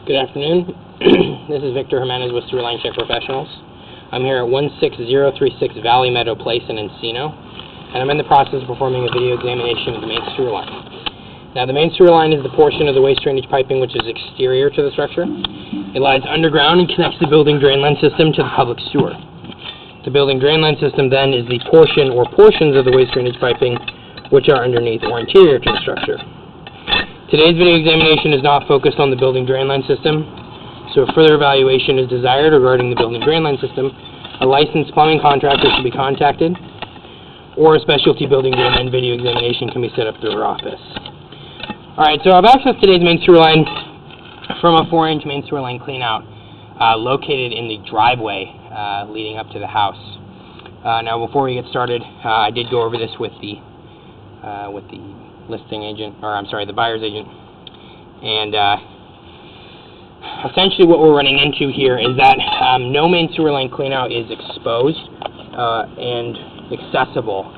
Good afternoon. This is Victor Jimenez with Sewer Line Check Professionals. I'm here at 16036 Valley Meadow Place in Encino, and I'm in the process of performing a video examination of the main sewer line. Now, the main sewer line is the portion of the waste drainage piping which is exterior to the structure. It lies underground and connects the building drain line system to the public sewer. The building drain line system then is the portion or portions of the waste drainage piping which are underneath or interior to the structure. Today's video examination is not focused on the building drain line system, so if further evaluation is desired regarding the building drain line system, a licensed plumbing contractor should be contacted, or a specialty building drain line video examination can be set up through our office. Alright, so I've accessed today's main sewer line from a 4-inch main sewer line cleanout located in the driveway leading up to the house. Now, before we get started, I did go over this with the listing agent, or I'm sorry, the buyer's agent, and essentially what we're running into here is that no main sewer line cleanout is exposed and accessible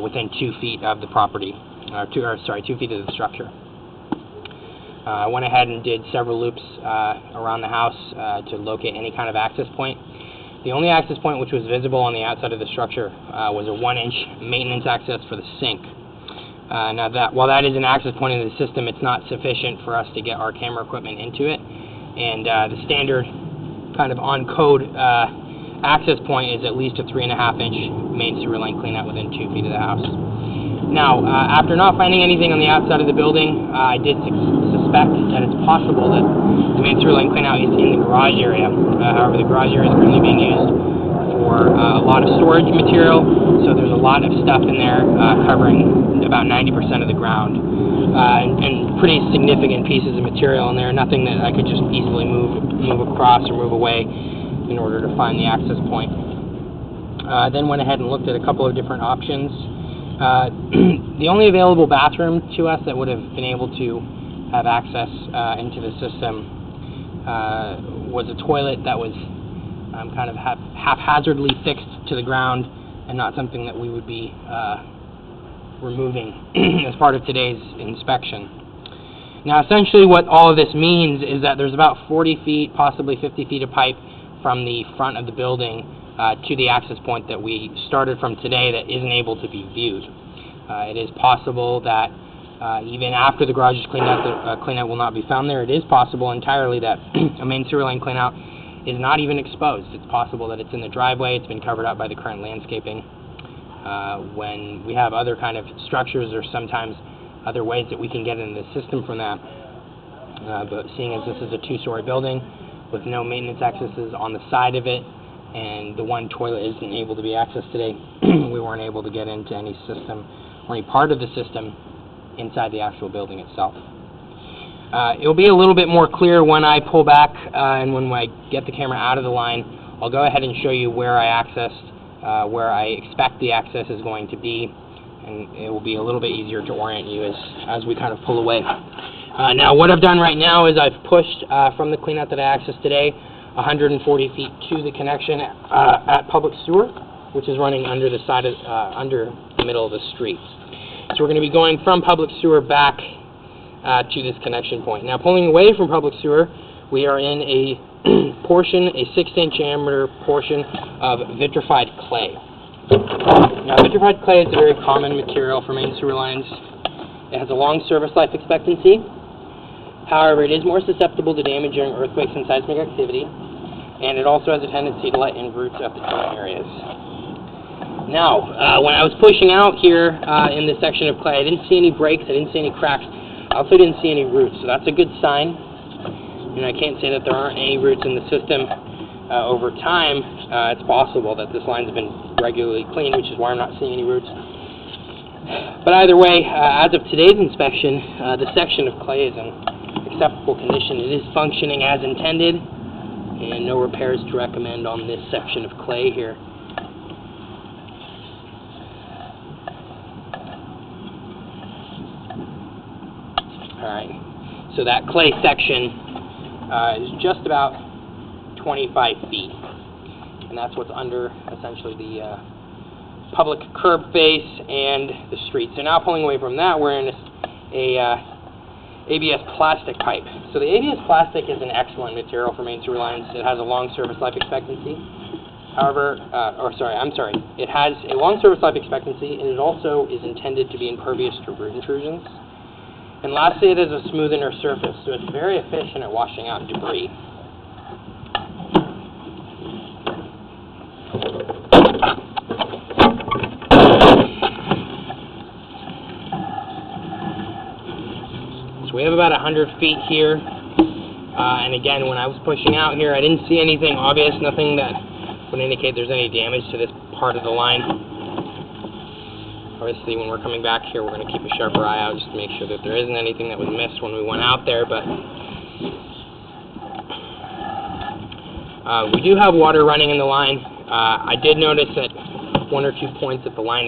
within 2 feet of the property, 2 feet of the structure. I went ahead and did several loops around the house to locate any kind of access point. The only access point which was visible on the outside of the structure was a 1-inch maintenance access for the sink. Now, while that is an access point in the system, it's not sufficient for us to get our camera equipment into it. And the standard kind of on-code access point is at least a 3.5-inch main sewer line cleanout within 2 feet of the house. Now, after not finding anything on the outside of the building, I did suspect that it's possible that the main sewer line cleanout is in the garage area. However, the garage area is currently being used for a lot of storage material, so there's a lot of stuff in there covering about 90% of the ground, and pretty significant pieces of material in there, nothing that I could just easily move across or move away in order to find the access point. Then went ahead and looked at a couple of different options. The only available bathroom to us that would have been able to have access into the system was a toilet that was kind of haphazardly fixed to the ground and not something that we would be removing as part of today's inspection. Now, essentially what all of this means is that there's about 40 feet, possibly 50 feet of pipe from the front of the building to the access point that we started from today that isn't able to be viewed. It is possible that even after the garage is cleaned out, the cleanout will not be found there. It is possible entirely that a main sewer line cleanout is not even exposed. It's possible that it's in the driveway, it's been covered up by the current landscaping. When we have other kind of structures, or sometimes other ways that we can get into the system from that. But seeing as this is a 2-story building with no maintenance accesses on the side of it, and the one toilet isn't able to be accessed today, we weren't able to get into any system or any part of the system inside the actual building itself. It'll be a little bit more clear when I pull back and when I get the camera out of the line. I'll go ahead and show you where I accessed, where I expect the access is going to be, and it will be a little bit easier to orient you as we kind of pull away. Now, what I've done right now is I've pushed from the cleanout that I accessed today 140 feet to the connection at public sewer, which is running under the side of, under the middle of the street. So we're going to be going from public sewer back to this connection point. Now, pulling away from public sewer, we are in a portion, a 6-inch diameter portion of vitrified clay. Now, vitrified clay is a very common material for main sewer lines. It has a long service life expectancy. However, it is more susceptible to damage during earthquakes and seismic activity, and it also has a tendency to let in roots at the joint areas. Now, when I was pushing out here in this section of clay, I didn't see any breaks, I didn't see any cracks, I also didn't see any roots, so that's a good sign. And I can't say that there aren't any roots in the system. Over time, it's possible that this line's been regularly cleaned, which is why I'm not seeing any roots. But either way, as of today's inspection, the section of clay is in acceptable condition. It is functioning as intended, and no repairs to recommend on this section of clay here. Alright, so that clay section is just about 25 feet, and that's what's under essentially the public curb face and the street. So now pulling away from that, we're in a ABS plastic pipe. So the ABS plastic is an excellent material for main sewer lines. It has a long service life expectancy. However, it has a long service life expectancy, and it also is intended to be impervious to root intrusions. And lastly, it is a smooth inner surface, so it's very efficient at washing out debris. So we have about 100 feet here, and again, when I was pushing out here, I didn't see anything obvious, nothing that would indicate there's any damage to this part of the line. Obviously, when we're coming back here, we're going to keep a sharper eye out just to make sure that there isn't anything that was missed when we went out there, but we do have water running in the line. I did notice at 1 or 2 points that the line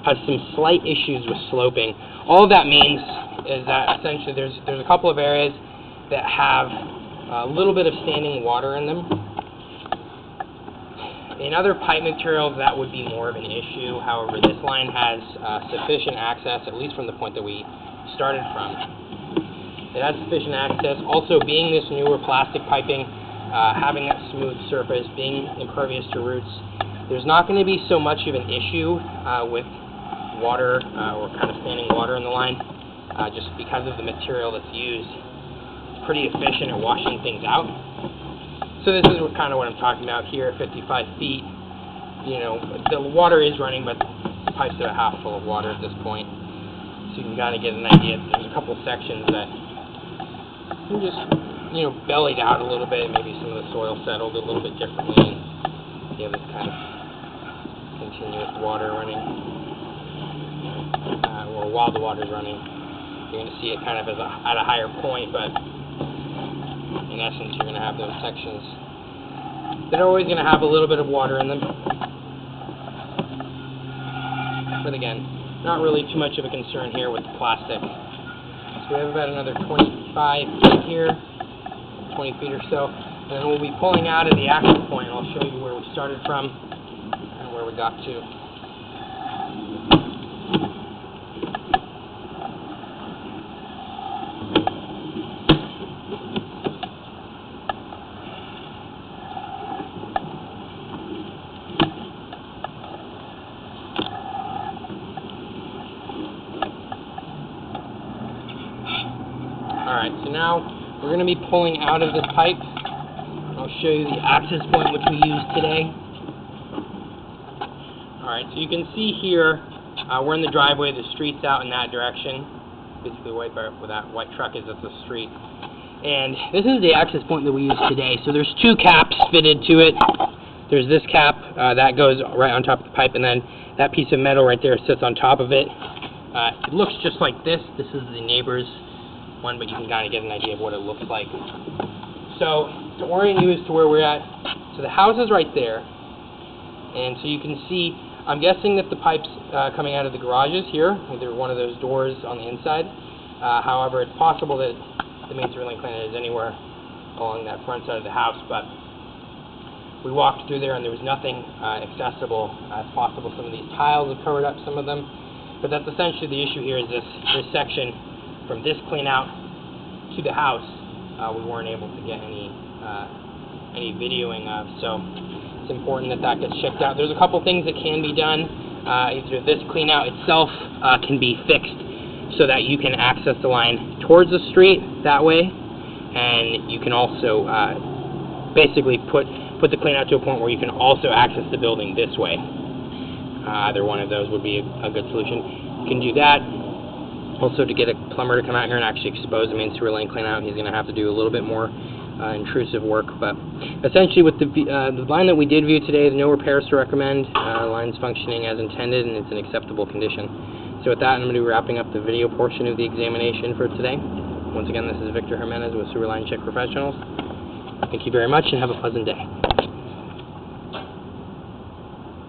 has some slight issues with sloping. All that means is that essentially there's a couple of areas that have a little bit of standing water in them. In other pipe materials, that would be more of an issue. However, this line has sufficient access, at least from the point that we started from. It has sufficient access. Also, being this newer plastic piping, having that smooth surface, being impervious to roots, there's not going to be so much of an issue with water or kind of standing water in the line, just because of the material that's used. It's pretty efficient at washing things out. So this is kind of what I'm talking about here, 55 feet. You know, the water is running, but the pipes are half full of water at this point. So you can kind of get an idea. There's a couple sections that just, you know, bellied out a little bit. Maybe some of the soil settled a little bit differently. And you have this kind of continuous water running. Or while the water's running, you're going to see it kind of at a higher point, but in essence, you're going to have those sections that are always going to have a little bit of water in them. But again, not really too much of a concern here with the plastic. So we have about another 25 feet here, 20 feet or so, and then we'll be pulling out of the access point. I'll show you where we started from and where we got to. Alright, so now we're going to be pulling out of this pipe. I'll show you the access point which we used today. Alright, so you can see here, we're in the driveway, the street's out in that direction. Basically where that white truck is, that's the street. And this is the access point that we used today. So there's 2 caps fitted to it. There's this cap, that goes right on top of the pipe, and then that piece of metal right there sits on top of it. It looks just like this. This is the neighbor's one, but you can kind of get an idea of what it looks like. So to orient you as to where we're at, so the house is right there, and so you can see, I'm guessing that the pipe's coming out of the garages here, either one of those doors on the inside. However, it's possible that the main sewer line cleaner is anywhere along that front side of the house, but we walked through there and there was nothing accessible as possible. Some of these tiles have covered up some of them, but that's essentially the issue here, is this section from this clean out to the house, we weren't able to get any videoing of, so it's important that that gets checked out. There's a couple things that can be done. Either this clean out itself can be fixed so that you can access the line towards the street that way, and you can also basically put the clean out to a point where you can also access the building this way. Either one of those would be a good solution. You can do that. Also, to get a plumber to come out here and actually expose the main sewer line clean out, he's going to have to do a little bit more intrusive work. But essentially, with the line that we did view today, there's no repairs to recommend. The line's functioning as intended, and it's in acceptable condition. So with that, I'm going to be wrapping up the video portion of the examination for today. Once again, this is Victor Jimenez with Sewer Line Check Professionals. Thank you very much, and have a pleasant day.